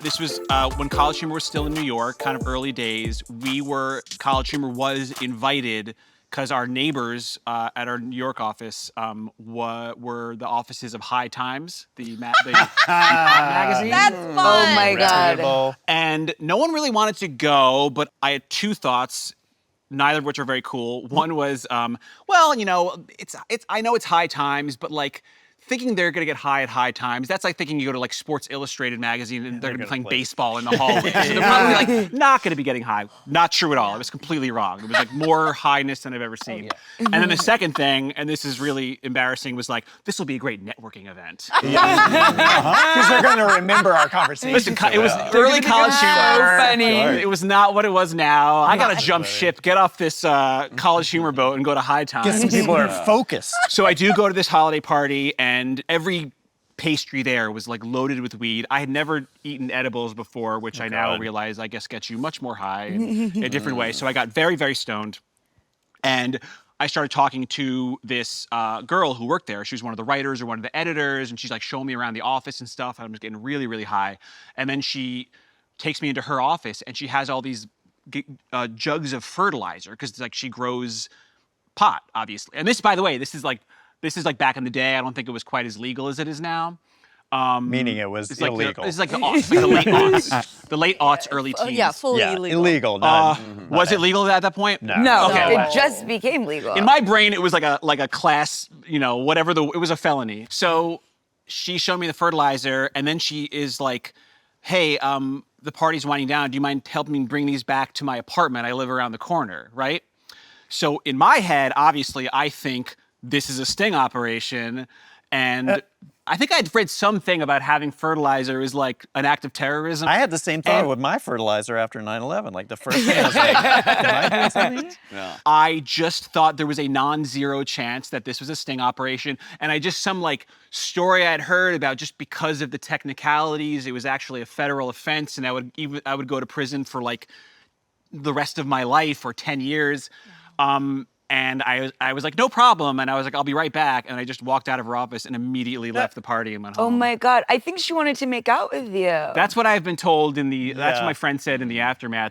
This was when College Humor was still in New York, kind of early days. College Humor was invited because our neighbors at our New York office were the offices of High Times, the magazine. That's fun. Oh my God. And no one really wanted to go, but I had two thoughts, neither of which are very cool. One was, well, you know, I know it's High Times, but like, thinking they're gonna get high at High Times, that's like thinking you go to like Sports Illustrated magazine and they're gonna be playing baseball in the hallway. So they're probably like not gonna be getting high. Not true at all. I was completely wrong. It was like more highness than I've ever seen. And then the second thing, and this is really embarrassing, was like, this will be a great networking event. Because they're going to remember our conversation. Listen, it was early College Humor. So funny. It was not what it was now. I gotta jump ship, get off this College Humor boat and go to High Times. Some people are focused. So I do go to this holiday party, and every pastry there was like loaded with weed. I had never eaten edibles before, which I now realize I guess gets you much more high in a different way. So I got very, very stoned, and I started talking to this girl who worked there. She was one of the writers or one of the editors, and she's like showing me around the office and stuff. I'm just getting really, really high. And then she takes me into her office, and she has all these jugs of fertilizer because like she grows pot, obviously. And this, by the way, this is like back in the day. I don't think it was quite as legal as it is now. Meaning it was illegal. It's like the aughts, like the late aughts. The late aughts, early teens. Yeah, fully illegal. Illegal. Not, Was it legal at that point? No. No, Okay. it just became legal. In my brain, it was like a class, you know, whatever it was a felony. So she showed me the fertilizer, and then she is like, hey, the party's winding down. Do you mind helping me bring these back to my apartment? I live around the corner, right? So in my head, obviously, I think this is a sting operation, and I think I'd read something about having fertilizer is like an act of terrorism. I had the same thought with my fertilizer after 9/11. Like the first thing I was like, am I doing something? I just thought there was a non-zero chance that this was a sting operation, and I just some like story I'd heard about just because of the technicalities, it was actually a federal offense, and I would go to prison for like the rest of my life or 10 years. And I was like, no problem. And I was like, I'll be right back. And I just walked out of her office and immediately left the party and went home. Oh my God. I think she wanted to make out with you. That's what I've been told that's what my friend said in the aftermath.